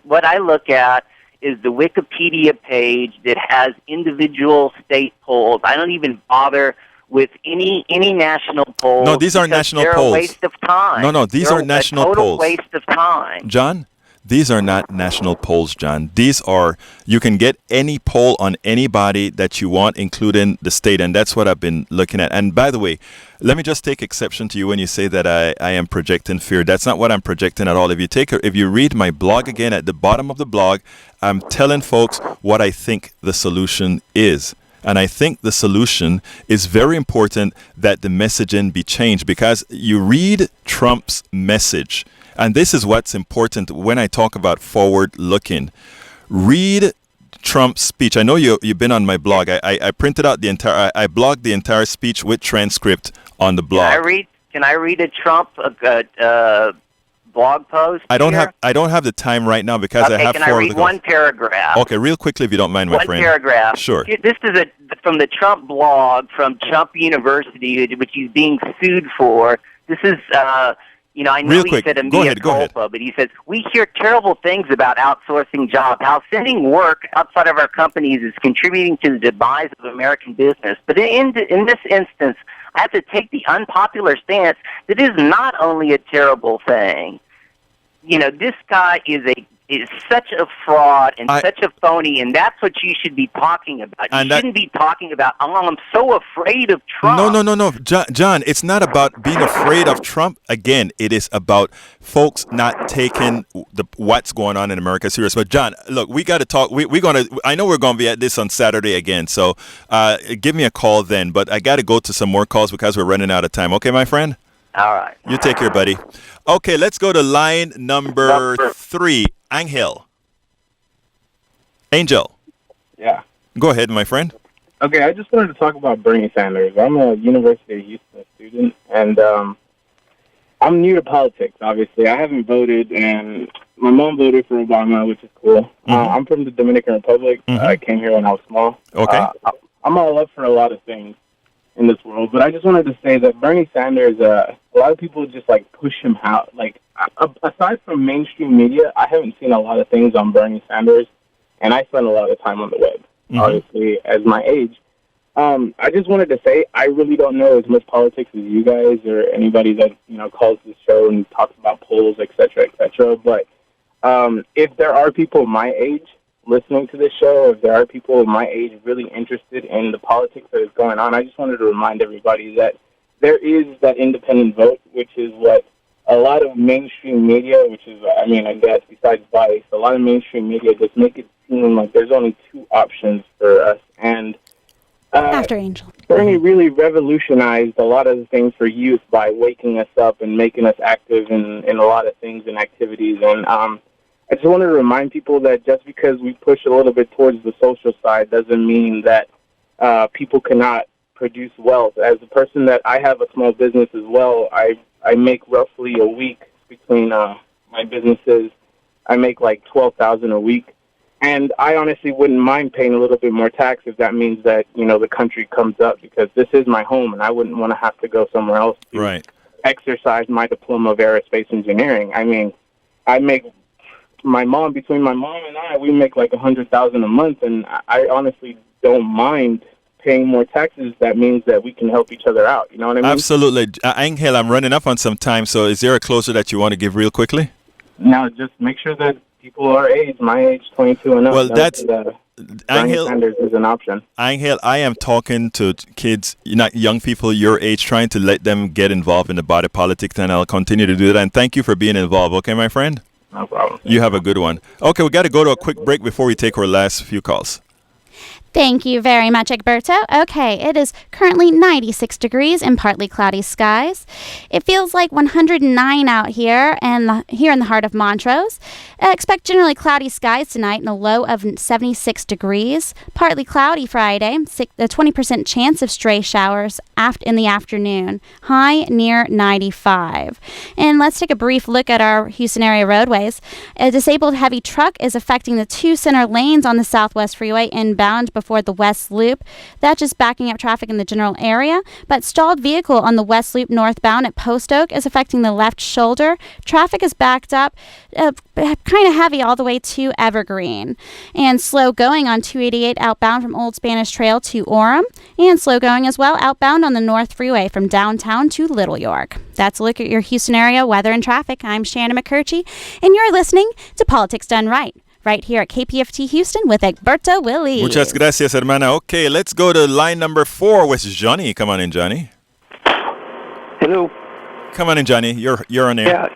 what I look at is the Wikipedia page that has individual state polls. I don't even bother with any national polls. No, these aren't national polls. They're a waste of time. No, these are national polls. A total waste of time. John, these are not national polls, John. These are, you can get any poll on anybody that you want, including the state, and that's what I've been looking at. And by the way, let me just take exception to you when you say that I am projecting fear. That's not what I'm projecting at all. If you read my blog again, at the bottom of the blog, I'm telling folks what I think the solution is. And I think the solution is very important that the messaging be changed, because you read Trump's message. And this is what's important when I talk about forward looking. Read Trump's speech. I know you've been on my blog. I printed out I blogged the entire speech with transcript on the blog. Can I read a Trump blog post? I don't have the time right now because I have can I read one paragraph? Okay, real quickly if you don't mind, my friend. One paragraph. Sure. This is from the Trump blog from Trump University, which he's being sued for. This is I know he said a mea culpa, but he says, we hear terrible things about outsourcing jobs, how sending work outside of our companies is contributing to the demise of American business. But in this instance, I have to take the unpopular stance that is not only a terrible thing. This guy is such a fraud and such a phony, and that's what you should be talking about. You shouldn't be talking about, I'm so afraid of Trump. No. John, it's not about being afraid of Trump. Again, it is about folks not taking what's going on in America serious. But John, look, we got to talk. I know we're going to be at this on Saturday again, so give me a call then. But I got to go to some more calls because we're running out of time. Okay, my friend? All right. You take care, buddy. Okay, let's go to line number 3. Angel. Yeah. Go ahead, my friend. Okay, I just wanted to talk about Bernie Sanders. I'm a University of Houston student, and I'm new to politics, obviously. I haven't voted, and my mom voted for Obama, which is cool. Mm-hmm. I'm from the Dominican Republic. Mm-hmm. I came here when I was small. Okay. I'm all up for a lot of things in this world, but I just wanted to say that Bernie Sanders, a lot of people just push him out. Aside from mainstream media, I haven't seen a lot of things on Bernie Sanders, and I spend a lot of time on the web, obviously, as my age. I just wanted to say I really don't know as much politics as you guys or anybody that calls this show and talks about polls, et cetera, but if there are people my age listening to this show, if there are people my age really interested in the politics that is going on, I just wanted to remind everybody that there is that independent vote, which is what a lot of mainstream media, I guess besides Vice, a lot of mainstream media just make it seem like there's only 2 options for us. And After Angel. Bernie really revolutionized a lot of the things for youth by waking us up and making us active in a lot of things and activities. And I just wanted to remind people that just because we push a little bit towards the social side doesn't mean that people cannot produce wealth. As a person that I have a small business as well, I make roughly a week between my businesses. I make $12,000 a week. And I honestly wouldn't mind paying a little bit more tax if that means that, the country comes up, because this is my home and I wouldn't want to have to go somewhere else to exercise my diploma of aerospace engineering. I mean, I make between my mom and I, we make like $100,000 a month, and I honestly don't mind paying more taxes. That means that we can help each other out. You know what I mean? Absolutely. Angel, I'm running up on some time, so is there a closer that you want to give real quickly? Now, just make sure that people our age, my age, 22 and up. Well, that's Bernie Sanders is an option. Angel, I am talking to kids, young people your age, trying to let them get involved in the body politics, and I'll continue to do that. And thank you for being involved, okay, my friend? No problem. You have a good one. Okay, we got to go to a quick break before we take our last few calls. Thank you very much, Egberto. Okay, it is currently 96 degrees and partly cloudy skies. It feels like 109 out here and here in the heart of Montrose. Expect generally cloudy skies tonight and a low of 76 degrees. Partly cloudy Friday, a 20% chance of stray showers in the afternoon. High near 95. And let's take a brief look at our Houston area roadways. A disabled heavy truck is affecting the 2 center lanes on the Southwest Freeway inbound before the West Loop. That's just backing up traffic in the general area. But stalled vehicle on the West Loop northbound at Post Oak is affecting the left shoulder. Traffic is backed up, kind of heavy all the way to Evergreen. And slow going on 288 outbound from Old Spanish Trail to Orem. And slow going as well outbound on the North Freeway from downtown to Little York. That's a look at your Houston area weather and traffic. I'm Shannon McCurchie, and you're listening to Politics Done right here at KPFT Houston with Egberto Willies. Muchas gracias, hermana. Okay, let's go to line number 4 with Johnny. Come on in, Johnny. Hello. Come on in, Johnny. You're on air.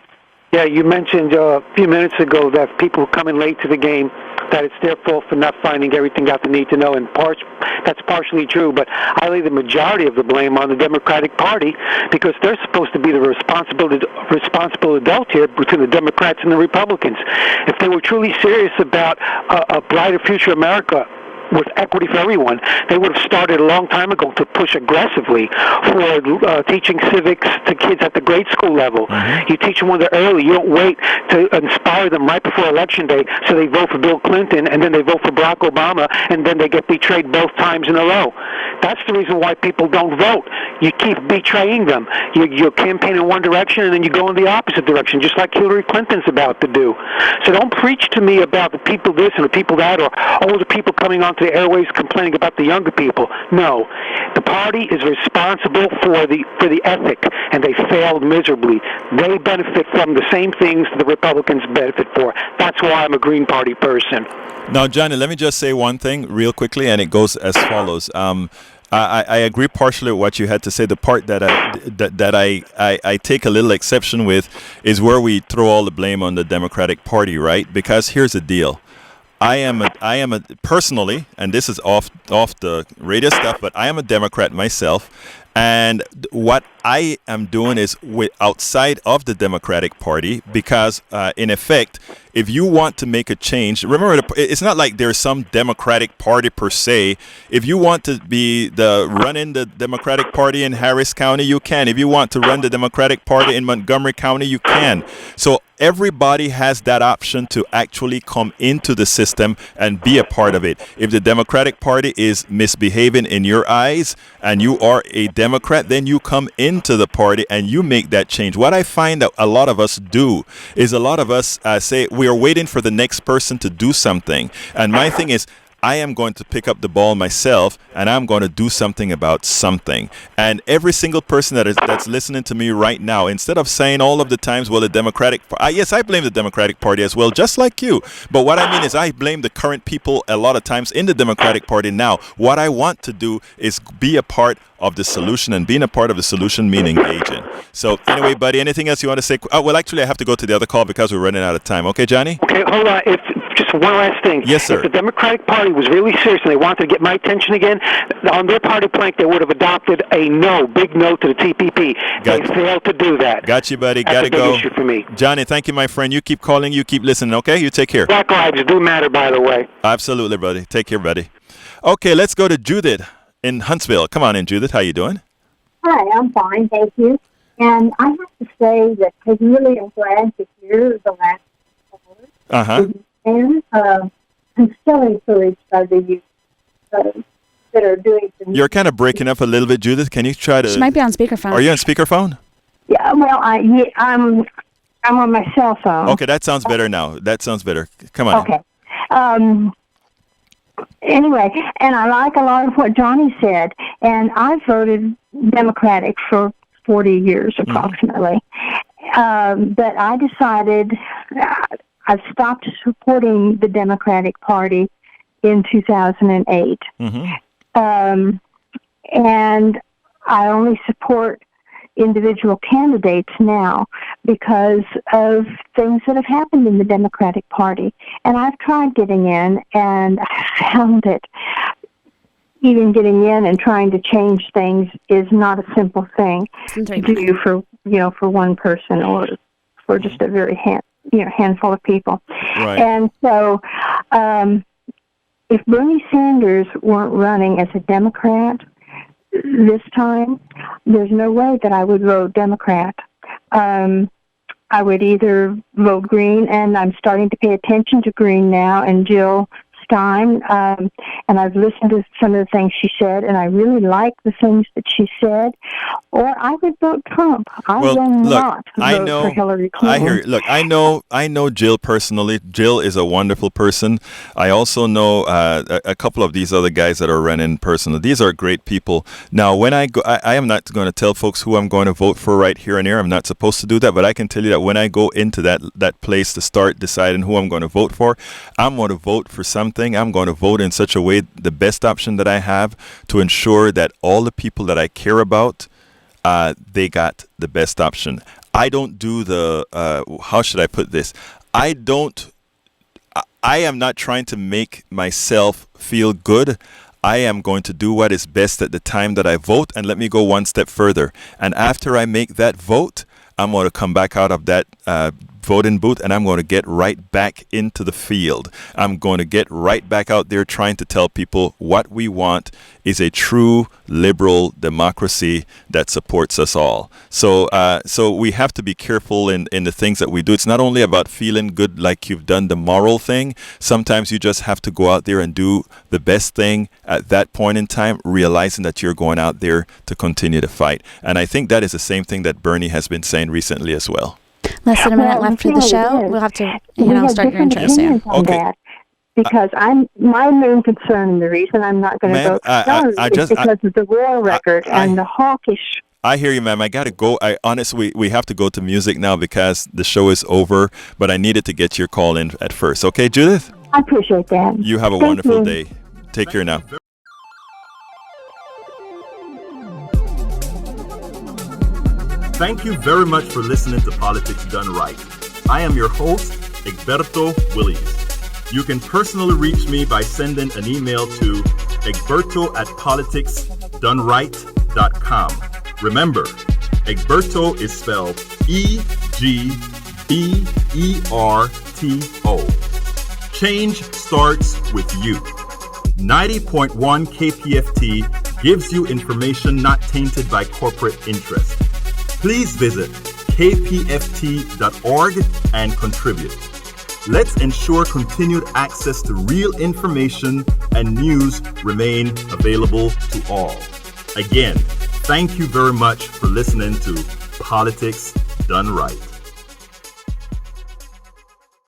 Yeah. You mentioned a few minutes ago that people coming late to the game, that it's their fault for not finding everything out they need to know, and that's partially true, but I lay the majority of the blame on the Democratic Party because they're supposed to be the responsible adult here between the Democrats and the Republicans. If they were truly serious about a brighter future America with equity for everyone, they would have started a long time ago to push aggressively for teaching civics to kids at the grade school level. You teach them when they're early. You don't wait to inspire them right before Election Day so they vote for Bill Clinton and then they vote for Barack Obama and then they get betrayed both times in a row. That's the reason why people don't vote. You keep betraying them. You campaign in one direction and then you go in the opposite direction, just like Hillary Clinton's about to do. So don't preach to me about the people this and the people that, or older people coming onto the airways complaining about the younger people. No, the party is responsible for the ethic, and they failed miserably. They benefit from the same things the Republicans benefit for. That's why I'm a Green Party person. Now, Johnny, let me just say one thing real quickly, and it goes as follows. I agree partially with what you had to say. The part that I take a little exception with is where we throw all the blame on the Democratic Party, right? Because here's the deal. I am a personally, and this is off the radio stuff, but I am a Democrat myself, and what I am doing is outside of the Democratic Party because, in effect, if you want to make a change, remember, it's not like there's some Democratic Party per se. If you want to run the Democratic Party in Harris County, you can. If you want to run the Democratic Party in Montgomery County, you can. So everybody has that option to actually come into the system and be a part of it. If the Democratic Party is misbehaving in your eyes and you are a Democrat, then you come into the party and you make that change. What I find that a lot of us do is a lot of us say we are waiting for the next person to do something. And my thing is, I am going to pick up the ball myself and I'm going to do something about something. And every single person that's listening to me right now, instead of saying all of the times, well, the Democratic yes, I blame the Democratic Party as well, just like you. But what I mean is I blame the current people a lot of times in the Democratic Party now. What I want to do is be a part of the solution, and being a part of the solution means engaging. So anyway, buddy, anything else you want to say? Oh, well, actually, I have to go to the other call because we're running out of time. Okay, Johnny? Okay, hold on. Just one last thing. Yes, sir. If the Democratic Party was really serious and they wanted to get my attention again, on their party plank, they would have adopted a big no to the TPP. They failed to do that. Got you, buddy. That's Got to go. That's a big issue for me. Johnny, thank you, my friend. You keep calling. You keep listening, okay? You take care. Black lives do matter, by the way. Absolutely, buddy. Take care, buddy. Okay, let's go to Judith in Huntsville. Come on in, Judith. How you doing? Hi, I'm fine, thank you. And I have to say that I really am glad to hear the last caller. Uh-huh. And I'm still encouraged by the youth that are doing some... You're kind of breaking up a little bit, Judith. Can you try to... She might be on speakerphone. Are you on speakerphone? Yeah, well, I'm I'm on my cell phone. Okay, that sounds better now. That sounds better. Come on. Okay. Anyway, and I like a lot of what Johnny said, and I've voted Democratic for 40 years approximately. But I decided I've stopped supporting the Democratic Party in 2008. And I only support individual candidates now because of things that have happened in the Democratic Party. And I've tried getting in, and I found that even getting in and trying to change things is not a simple thing to do for one person or for just a very handful of people. Right. And so if Bernie Sanders weren't running as a Democrat this time, there's no way that I would vote Democrat. I would either vote Green, and I'm starting to pay attention to Green now, and Jill Stein, and I've listened to some of the things she said, and I really like the things that she said. Or I would vote Trump. I will not vote for Hillary Clinton. I hear you. Look, I know Jill personally. Jill is a wonderful person. I also know a couple of these other guys that are running personally. These are great people. Now, when I go, I am not going to tell folks who I'm going to vote for right here and here. I'm not supposed to do that, but I can tell you that when I go into that place to start deciding who I'm going to vote for, I'm going to vote for something. I'm going to vote in such a way, the best option that I have to ensure that all the people that I care about, they got the best option. I don't do how should I put this? I am not trying to make myself feel good. I am going to do what is best at the time that I vote, and let me go one step further. And after I make that vote, I'm going to come back out of that voting booth, and I'm going to get right back into the field. I'm going to get right back out there trying to tell people what we want is a true liberal democracy that supports us all. So we have to be careful in the things that we do. It's not only about feeling good like you've done the moral thing. Sometimes you just have to go out there and do the best thing at that point in time, realizing that you're going out there to continue to fight. And I think that is the same thing that Bernie has been saying recently as well. Less than a minute left for the show. We'll have to, start your intro soon. Okay. Because my main concern, and the reason I'm not going to vote for Hillary is because of the war record and the hawkish. I hear you, ma'am. I got to go. Honestly, we have to go to music now because the show is over, but I needed to get your call in at first. Okay, Judith? I appreciate that. You have a wonderful day. Take care now. Thank you very much for listening to Politics Done Right. I am your host, Egberto Willies. You can personally reach me by sending an email to egberto@politicsdoneright.com. Remember, Egberto is spelled E-G-B-E-R-T-O. Change starts with you. 90.1 KPFT gives you information not tainted by corporate interest. Please visit kpft.org and contribute. Let's ensure continued access to real information and news remain available to all. Again, thank you very much for listening to Politics Done Right.